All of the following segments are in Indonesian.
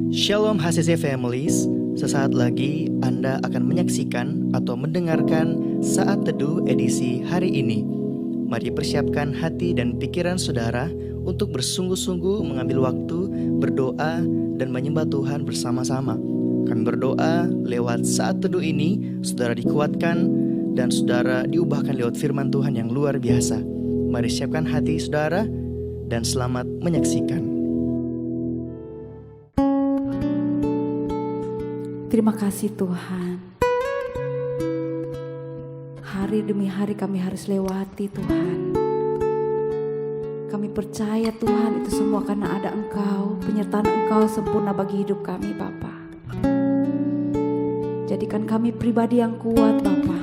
Shalom HCC Families, sesaat lagi Anda akan menyaksikan atau mendengarkan Saat Teduh edisi hari ini. Mari persiapkan hati dan pikiran saudara untuk bersungguh-sungguh mengambil waktu, berdoa, dan menyembah Tuhan bersama-sama. Kami berdoa lewat Saat Teduh ini, saudara dikuatkan dan saudara diubahkan lewat firman Tuhan yang luar biasa. Mari siapkan hati saudara dan selamat menyaksikan. Terima kasih Tuhan. Hari demi hari kami harus lewati Tuhan. Kami percaya Tuhan itu semua karena ada Engkau, penyertaan Engkau sempurna bagi hidup kami Bapa. Jadikan kami pribadi yang kuat Bapa.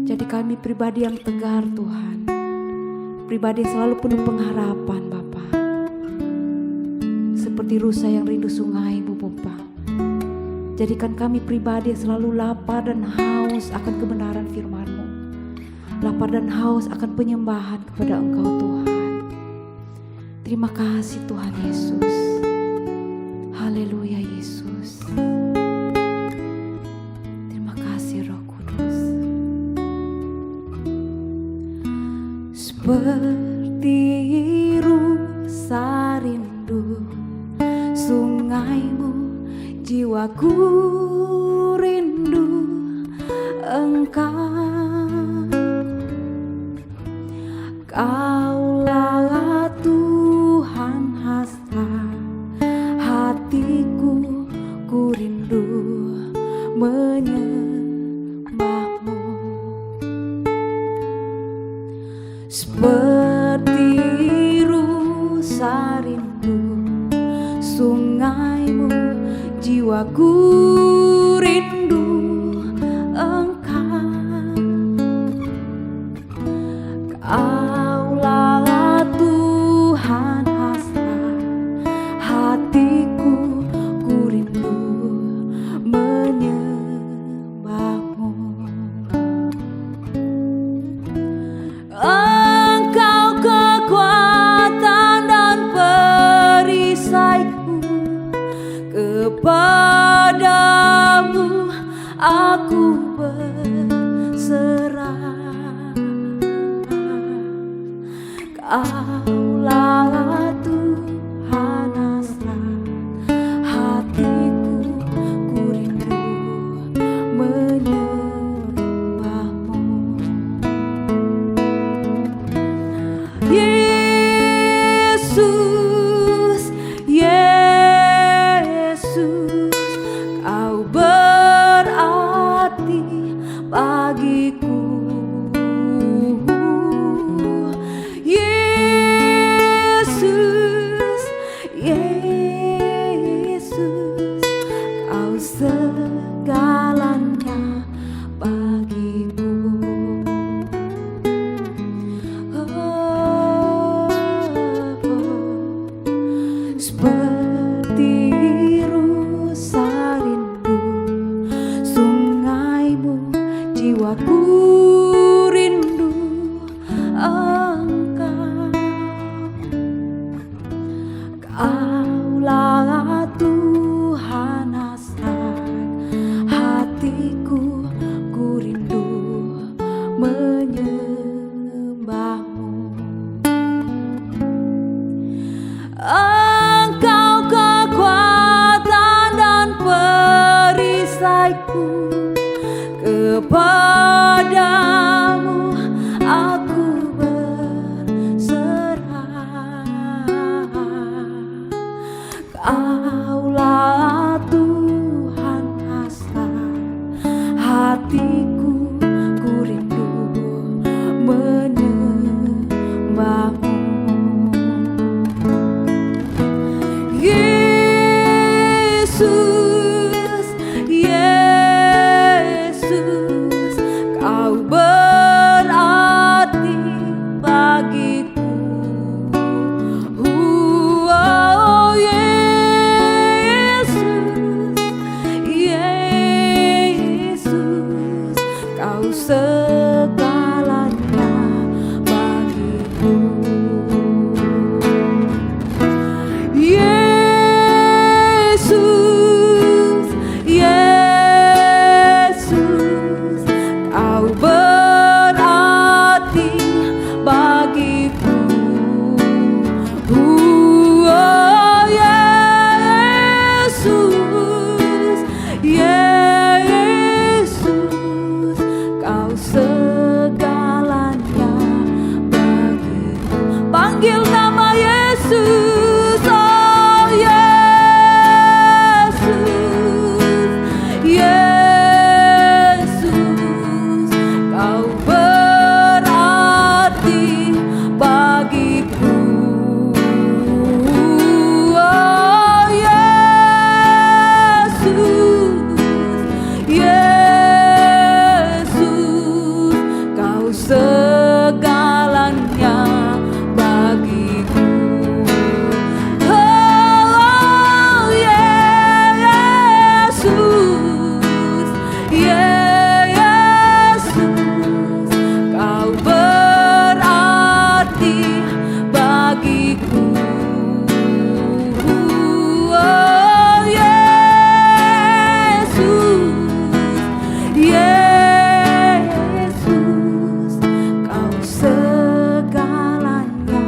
Jadi kami pribadi yang tegar Tuhan. Pribadi yang selalu penuh pengharapan Bapa. Seperti rusa yang rindu sungai Bapa. Jadikan kami pribadi yang selalu lapar dan haus akan kebenaran firman-Mu. Lapar dan haus akan penyembahan kepada Engkau Tuhan. Terima kasih Tuhan Yesus. Haleluya Yesus. Terima kasih Roh Kudus. Seperti rusa rindu sungai-Mu, jiwaku rindu Engkau. Kaulah Tuhan hasrat hatiku, ku rindu menyembah-Mu. Seperti rusa rindu sungai-Mu, jiwaku rindu Engkau. Kaulah Tuhan hasrat hatiku, ku rindu menyembah-Mu. Engkau kekuatan dan perisaiku, kepadamu aku berserah. Kaulah Tuhan hasrat hatiku, ku rindu menyembah-Mu. Yesus, Yesus, Kau berarti bagiku. Yesus, Yesus, Kau segalanya bagiku. Seperti rusa rindu sungai-Mu, jiwaku rindu Engkau. Kaulah Tuhan hasrat hatiku, ku rindu menyembah-Mu. Engkau kekuatan dan perisaiku, kepadamu aku berserah. panggil nama Yesus, oh Yesus, Yesus, Kau berarti bagiku. Oh Yesus, Yesus, Kau segalanya bagiku. Oh Yesus, Yesus, Kau berarti bagiku. Oh Yesus, Yesus, Kau segalanya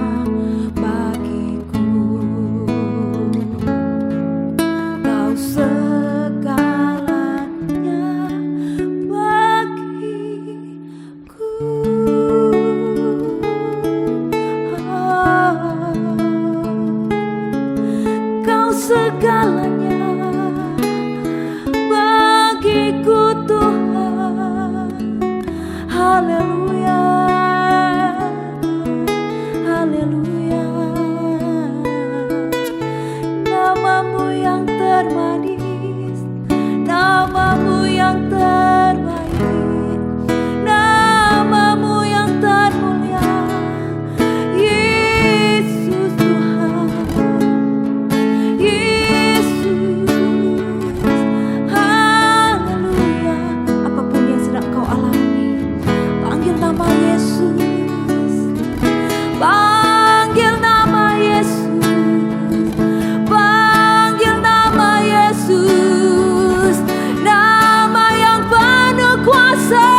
bagiku. Kau segalanya bagiku. Kau segalanya bagiku Tuhan. Haleluya, haleluya. Namamu yang termanis, namamu yang terbaik, namamu yang termulia, Yesus Tuhan, Yesus. Haleluya. Apapun yang sedang kau alami, panggil nama Yesus, panggil nama Yesus, panggil nama Yesus, nama yang penuh kuasa,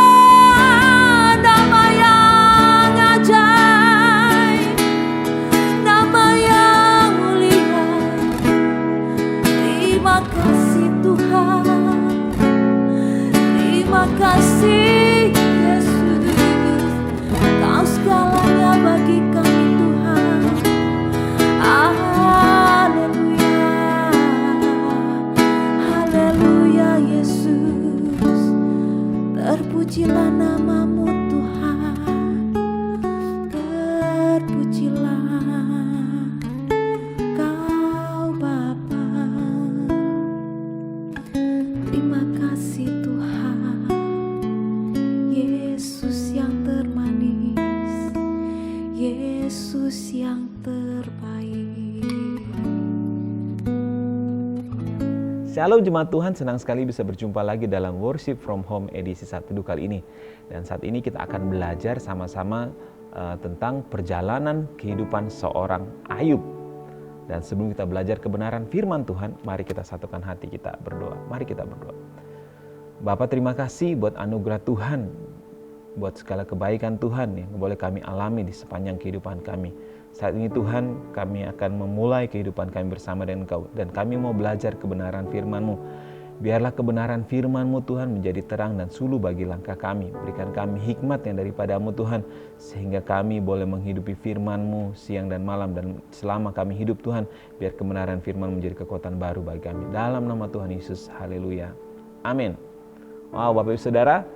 nama yang ajaib, nama yang mulia. Terima kasih Tuhan, terima kasih Yesus, Kau segalanya bagi kami Tuhan. Haleluya, haleluya Yesus, terpujilah namamu Tuhan, terpujilah Kau Bapa. Terima kasih Tuhan, Yesus yang termanis, Yesus yang terbaik. Shalom Jemaat Tuhan, senang sekali bisa berjumpa lagi dalam Worship from Home edisi Saat Teduh kali ini. Dan saat ini kita akan belajar sama-sama tentang perjalanan kehidupan seorang Ayub. Dan sebelum kita belajar kebenaran firman Tuhan, mari kita satukan hati kita berdoa. Mari kita berdoa. Bapa, terima kasih buat anugerah Tuhan, buat segala kebaikan Tuhan yang boleh kami alami di sepanjang kehidupan kami. Saat ini Tuhan, kami akan memulai kehidupan kami bersama dengan Engkau, dan kami mau belajar kebenaran firman-Mu. Biarlah kebenaran firman-Mu Tuhan menjadi terang dan suluh bagi langkah kami. Berikan kami hikmat yang daripada-Mu Tuhan, sehingga kami boleh menghidupi firman-Mu siang dan malam, dan selama kami hidup Tuhan, biar kebenaran firman menjadi kekuatan baru bagi kami. Dalam nama Tuhan Yesus, haleluya. Amin. Wow, Bapak Ibu Saudara,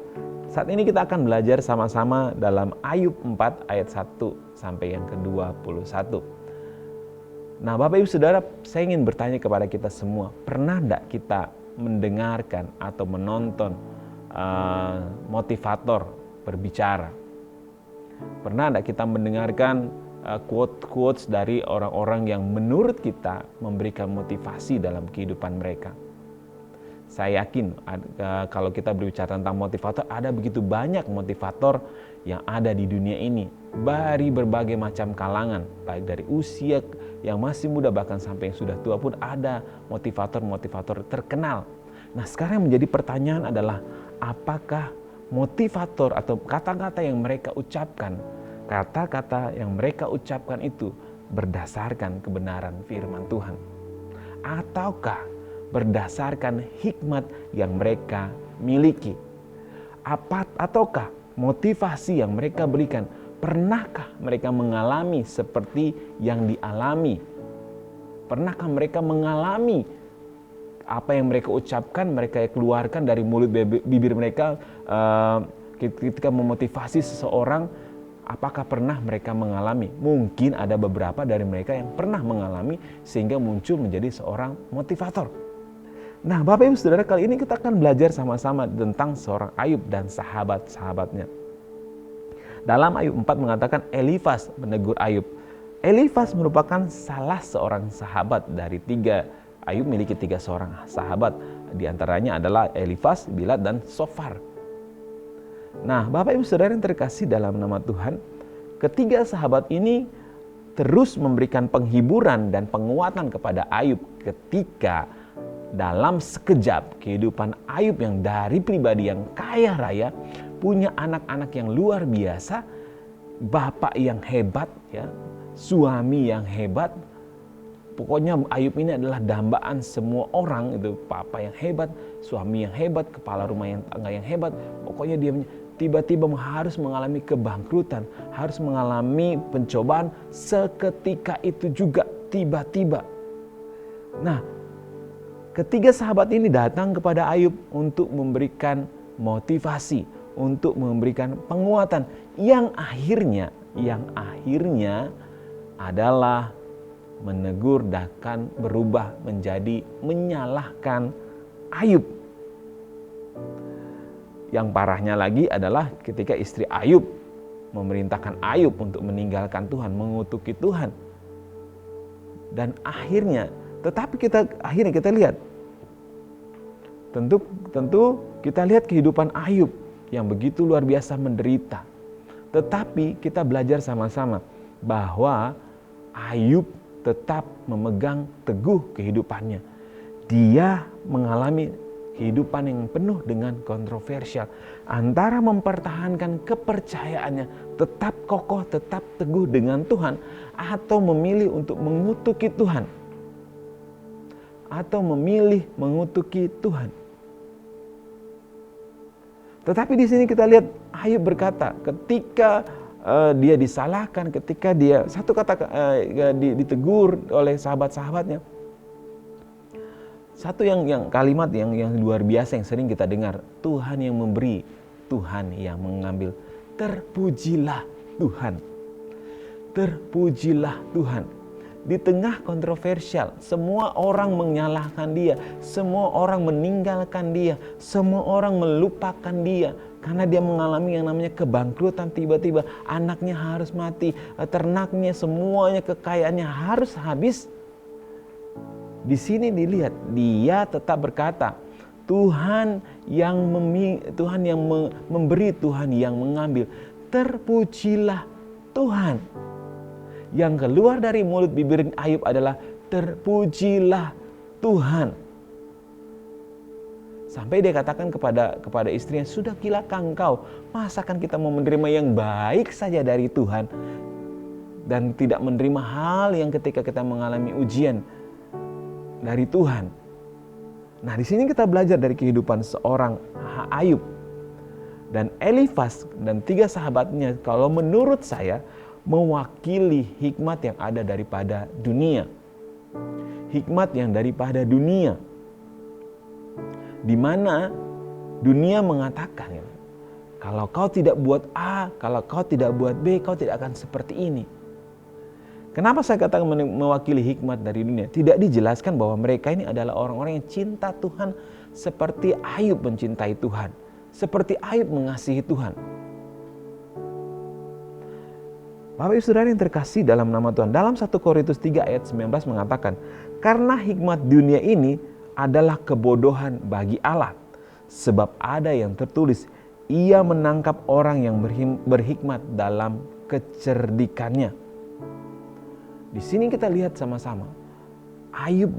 saat ini kita akan belajar sama-sama dalam Ayub 4 ayat 1 sampai yang ke-21. Nah, Bapak Ibu Saudara, saya ingin bertanya kepada kita semua, pernah enggak kita mendengarkan atau menonton motivator berbicara? Pernah enggak kita mendengarkan quotes dari orang-orang yang menurut kita memberikan motivasi dalam kehidupan mereka? Saya yakin kalau kita berbicara tentang motivator, ada begitu banyak motivator yang ada di dunia ini. Dari berbagai macam kalangan, baik dari usia yang masih muda bahkan sampai yang sudah tua pun ada motivator-motivator terkenal. Nah, sekarang yang menjadi pertanyaan adalah, apakah motivator atau kata-kata yang mereka ucapkan, itu berdasarkan kebenaran firman Tuhan? Ataukah berdasarkan hikmat yang mereka miliki? Ataukah motivasi yang mereka berikan Pernahkah mereka mengalami seperti yang dialami? Pernahkah mereka mengalami apa yang mereka ucapkan, mereka keluarkan dari mulut bibir mereka ketika memotivasi seseorang? Apakah pernah mereka mengalami? Mungkin ada beberapa dari mereka yang pernah mengalami sehingga muncul menjadi seorang motivator. Nah, Bapak Ibu Saudara, kali ini kita akan belajar sama-sama tentang seorang Ayub dan sahabat-sahabatnya. Dalam Ayub 4 mengatakan Elifas menegur Ayub. Elifas merupakan salah seorang sahabat dari tiga. Ayub memiliki tiga seorang sahabat. Di antaranya adalah Elifas, Bildad, dan Sofar. Nah, Bapak Ibu Saudara yang terkasih dalam nama Tuhan, ketiga sahabat ini terus memberikan penghiburan dan penguatan kepada Ayub ketika dalam sekejap kehidupan Ayub yang dari pribadi yang kaya raya, punya anak-anak yang luar biasa, bapak yang hebat, ya, suami yang hebat. Pokoknya Ayub ini adalah dambaan semua orang, itu papa yang hebat, suami yang hebat, kepala rumah yang tangga yang hebat. Pokoknya dia tiba-tiba harus mengalami kebangkrutan, harus mengalami pencobaan seketika itu juga tiba-tiba. Nah, ketiga sahabat ini datang kepada Ayub untuk memberikan motivasi, untuk memberikan penguatan yang akhirnya adalah menegur dan berubah menjadi menyalahkan Ayub. Yang parahnya lagi adalah ketika istri Ayub memerintahkan Ayub untuk meninggalkan Tuhan, mengutuki Tuhan. Dan akhirnya kita lihat, tentu kita lihat kehidupan Ayub yang begitu luar biasa menderita. Tetapi kita belajar sama-sama bahwa Ayub tetap memegang teguh kehidupannya. Dia mengalami kehidupan yang penuh dengan kontroversial, antara mempertahankan kepercayaannya, tetap kokoh, tetap teguh dengan Tuhan, atau memilih untuk mengutuki Tuhan. Tetapi di sini kita lihat Ayub berkata, ketika dia disalahkan, ketika dia ditegur oleh sahabat-sahabatnya, satu kalimat yang luar biasa yang sering kita dengar, Tuhan yang memberi, Tuhan yang mengambil. Terpujilah Tuhan. Terpujilah Tuhan. Di tengah kontroversial, semua orang menyalahkan dia, semua orang meninggalkan dia, semua orang melupakan dia karena dia mengalami yang namanya kebangkrutan. Tiba-tiba anaknya harus mati, ternaknya, semuanya, kekayaannya harus habis. Di sini dilihat, dia tetap berkata, Tuhan yang memberi, Tuhan yang mengambil. Terpujilah Tuhan. Yang keluar dari mulut bibir Ayub adalah terpujilah Tuhan. Sampai dia katakan kepada istrinya, sudah gilakah engkau? Masakan kita mau menerima yang baik saja dari Tuhan dan tidak menerima hal yang ketika kita mengalami ujian dari Tuhan. Nah, di sini kita belajar dari kehidupan seorang Ayub dan Elifas dan tiga sahabatnya, kalau menurut saya mewakili hikmat yang ada daripada dunia. Hikmat yang daripada dunia. Di mana dunia mengatakan, kalau kau tidak buat A, kalau kau tidak buat B, kau tidak akan seperti ini. Kenapa saya katakan mewakili hikmat dari dunia? Tidak dijelaskan bahwa mereka ini adalah orang-orang yang cinta Tuhan seperti Ayub mencintai Tuhan. Seperti Ayub mengasihi Tuhan. Bapak Ibu Saudara yang terkasih dalam nama Tuhan, dalam 1 Korintus 3 ayat 19 mengatakan, karena hikmat dunia ini adalah kebodohan bagi Allah. Sebab ada yang tertulis, ia menangkap orang yang berhikmat dalam kecerdikannya. Di sini kita lihat sama-sama, Ayub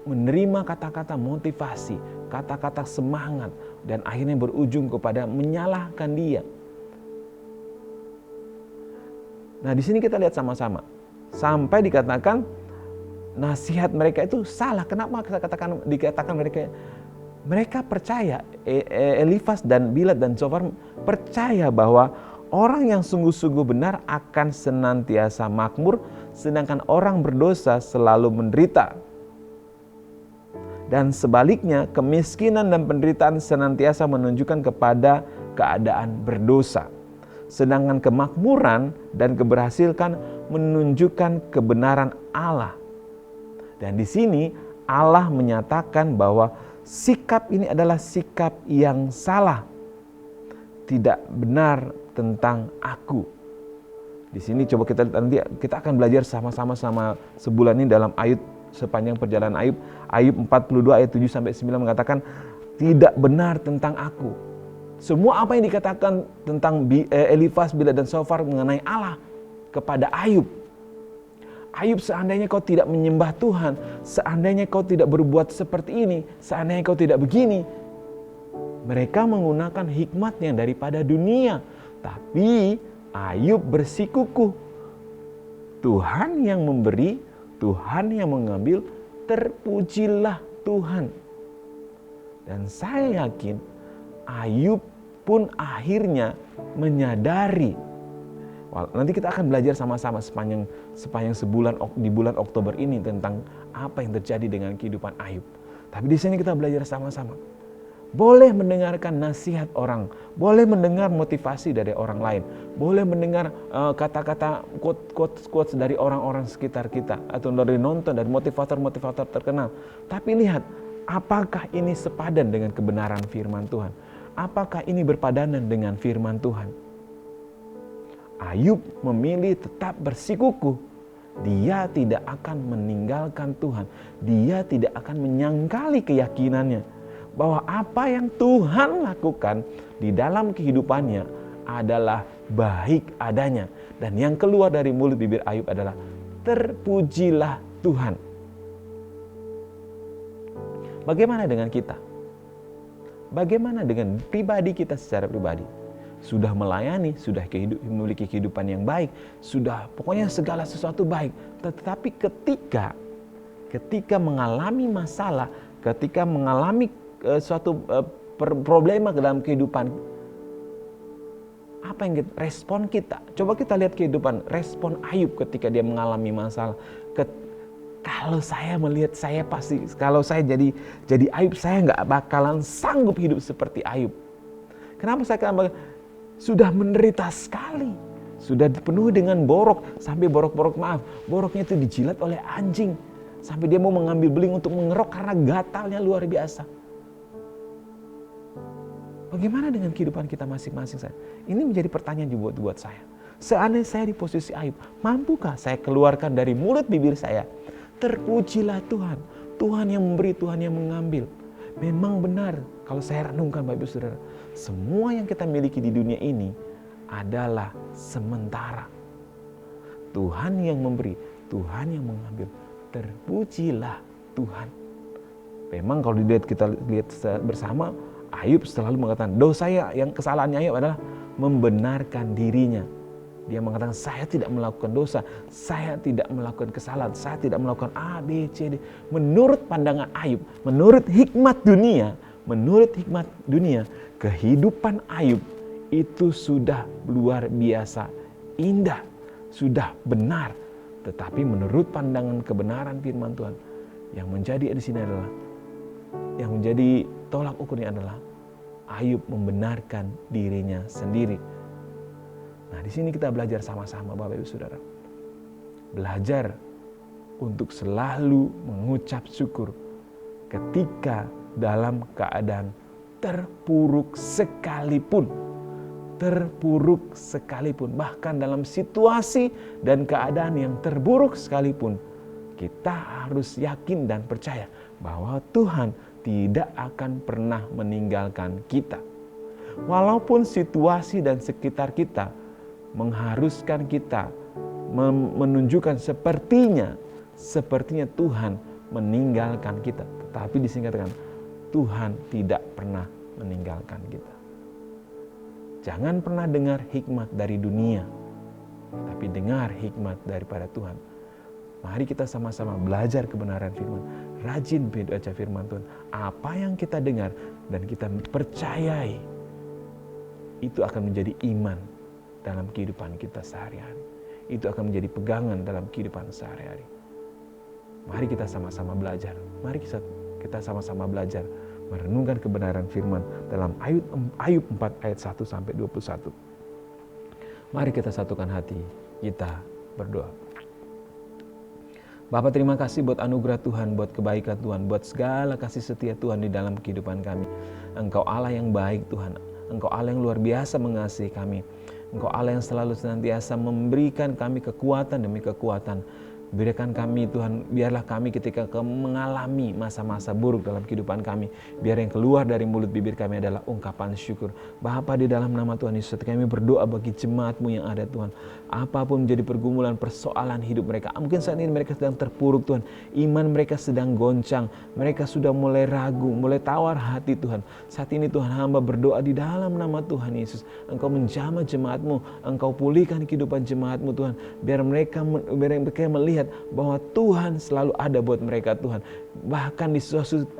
menerima kata-kata motivasi, kata-kata semangat, dan akhirnya berujung kepada menyalahkan dia. Nah, di sini kita lihat sama-sama, sampai dikatakan nasihat mereka itu salah. Kenapa dikatakan mereka percaya, Elifas dan Bildad dan Sofar percaya bahwa Orang yang sungguh-sungguh benar akan senantiasa makmur, sedangkan orang berdosa selalu menderita. Dan sebaliknya, kemiskinan dan penderitaan senantiasa menunjukkan kepada keadaan berdosa. Sedangkan kemakmuran dan keberhasilan menunjukkan kebenaran Allah. Dan di sini Allah menyatakan bahwa sikap ini adalah sikap yang salah. Tidak benar tentang aku. Di sini coba kita akan belajar sama-sama sebulan ini dalam Ayub, sepanjang perjalanan Ayub. Ayub 42 ayat 7 sampai 9 mengatakan tidak benar tentang aku. Semua apa yang dikatakan tentang Elifaz, Bildad dan Sofar mengenai Allah kepada Ayub. Ayub, seandainya kau tidak menyembah Tuhan, seandainya kau tidak berbuat seperti ini, seandainya kau tidak begini. Mereka menggunakan hikmat yang daripada dunia. Tapi Ayub bersikukuh. Tuhan yang memberi, Tuhan yang mengambil, terpujilah Tuhan. Dan saya yakin Ayub pun akhirnya menyadari. Nanti kita akan belajar sama-sama sepanjang sebulan di bulan Oktober ini tentang apa yang terjadi dengan kehidupan Ayub. Tapi di sini kita belajar sama-sama. Boleh mendengarkan nasihat orang, boleh mendengar motivasi dari orang lain, boleh mendengar kata-kata quotes dari orang-orang sekitar kita, atau dari nonton dari motivator-motivator terkenal. Tapi lihat, apakah ini sepadan dengan kebenaran firman Tuhan? Apakah ini berpadanan dengan firman Tuhan? Ayub memilih tetap bersikukuh. Dia tidak akan meninggalkan Tuhan. Dia tidak akan menyangkali keyakinannya bahwa apa yang Tuhan lakukan di dalam kehidupannya adalah baik adanya. Dan yang keluar dari mulut bibir Ayub adalah terpujilah Tuhan. Bagaimana dengan kita? Bagaimana dengan pribadi kita secara pribadi? Sudah melayani, sudah memiliki kehidupan yang baik, sudah pokoknya segala sesuatu baik. Tetapi ketika mengalami masalah, ketika mengalami suatu problema dalam kehidupan, apa yang respon kita? Coba kita lihat kehidupan respon Ayub ketika dia mengalami masalah. Kalau saya melihat, kalau saya jadi Ayub, saya nggak bakalan sanggup hidup seperti Ayub. Kenapa saya katakan sudah menderita sekali, sudah dipenuhi dengan borok, sampai boroknya itu dijilat oleh anjing, sampai dia mau mengambil beling untuk mengerok karena gatalnya luar biasa. Bagaimana dengan kehidupan kita masing-masing? Ini menjadi pertanyaan buat saya. Seandainya saya di posisi Ayub, mampukah saya keluarkan dari mulut bibir saya, terpujilah Tuhan, Tuhan yang memberi, Tuhan yang mengambil. Memang benar, kalau saya renungkan Bapak Ibu Saudara, semua yang kita miliki di dunia ini adalah sementara. Tuhan yang memberi, Tuhan yang mengambil, terpujilah Tuhan. Memang kalau kita lihat bersama, Ayub selalu mengatakan, kesalahannya Ayub adalah membenarkan dirinya. Dia mengatakan, saya tidak melakukan dosa, saya tidak melakukan kesalahan, saya tidak melakukan A, B, C, D. Menurut pandangan Ayub, menurut hikmat dunia, kehidupan Ayub itu sudah luar biasa indah, sudah benar. Tetapi menurut pandangan kebenaran firman Tuhan, yang menjadi di sini adalah, yang menjadi tolak ukurnya adalah Ayub membenarkan dirinya sendiri. Nah, di sini kita belajar sama-sama Bapak Ibu Saudara. Belajar untuk selalu mengucap syukur ketika dalam keadaan terpuruk sekalipun. Bahkan dalam situasi dan keadaan yang terburuk sekalipun, kita harus yakin dan percaya bahwa Tuhan tidak akan pernah meninggalkan kita. Walaupun situasi dan sekitar kita mengharuskan kita menunjukkan sepertinya Tuhan meninggalkan kita. Tetapi di sini katakan, Tuhan tidak pernah meninggalkan kita. Jangan pernah dengar hikmat dari dunia, tapi dengar hikmat daripada Tuhan. Mari kita sama-sama belajar kebenaran firman, rajin baca firman Tuhan. Apa yang kita dengar dan kita percayai, itu akan menjadi iman dalam kehidupan kita sehari-hari. Itu akan menjadi pegangan dalam kehidupan sehari-hari. Mari kita sama-sama belajar. Mari kita sama-sama belajar merenungkan kebenaran firman dalam Ayub 4 ayat 1 sampai 21. Mari kita satukan hati, kita berdoa. Bapa, terima kasih buat anugerah Tuhan, buat kebaikan Tuhan, buat segala kasih setia Tuhan di dalam kehidupan kami. Engkau Allah yang baik Tuhan, Engkau Allah yang luar biasa mengasihi kami. Engkau Allah yang selalu senantiasa memberikan kami kekuatan demi kekuatan. Berikan kami Tuhan, biarlah kami ketika mengalami masa-masa buruk dalam kehidupan kami, biar yang keluar dari mulut bibir kami adalah ungkapan syukur. Bapa, di dalam nama Tuhan Yesus kami berdoa bagi jemaat-Mu yang ada Tuhan. Apapun menjadi pergumulan persoalan hidup mereka, mungkin saat ini mereka sedang terpuruk Tuhan, iman mereka sedang goncang, mereka sudah mulai ragu, mulai tawar hati Tuhan. Saat ini Tuhan, hamba berdoa di dalam nama Tuhan Yesus, Engkau menjamah jemaat-Mu, Engkau pulihkan kehidupan jemaat-Mu Tuhan, biar mereka melihat bahwa Tuhan selalu ada buat mereka Tuhan. Bahkan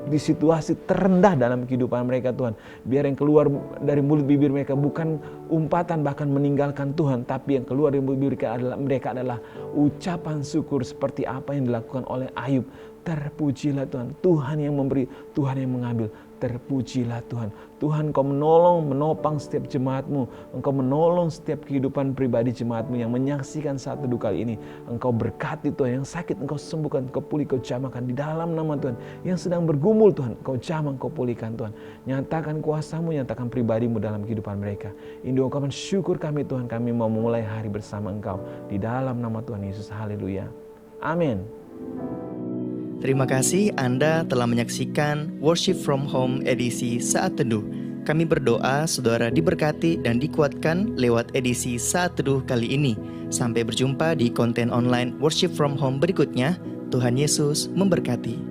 di situasi terendah dalam kehidupan mereka Tuhan, biar yang keluar dari mulut bibir mereka bukan umpatan bahkan meninggalkan Tuhan, tapi yang keluar dari mulut bibir mereka adalah ucapan syukur seperti apa yang dilakukan oleh Ayub. Terpujilah Tuhan, Tuhan yang memberi, Tuhan yang mengambil. Terpujilah Tuhan. Tuhan, Engkau menolong, menopang setiap jemaat-Mu. Engkau menolong setiap kehidupan pribadi jemaat-Mu yang menyaksikan Saat Teduh kali ini. Engkau berkati Tuhan, yang sakit Engkau sembuhkan, Engkau pulih, Engkau jamahkan di dalam nama Tuhan. Yang sedang bergumul Tuhan, Engkau jamah, Engkau pulihkan Tuhan. Nyatakan kuasa-Mu, nyatakan pribadi-Mu dalam kehidupan mereka. Ini ungkapan syukur kami Tuhan, kami mau memulai hari bersama Engkau. Di dalam nama Tuhan Yesus, haleluya. Amin. Terima kasih Anda telah menyaksikan Worship from Home edisi Saat Teduh. Kami berdoa saudara diberkati dan dikuatkan lewat edisi Saat Teduh kali ini. Sampai berjumpa di konten online Worship from Home berikutnya. Tuhan Yesus memberkati.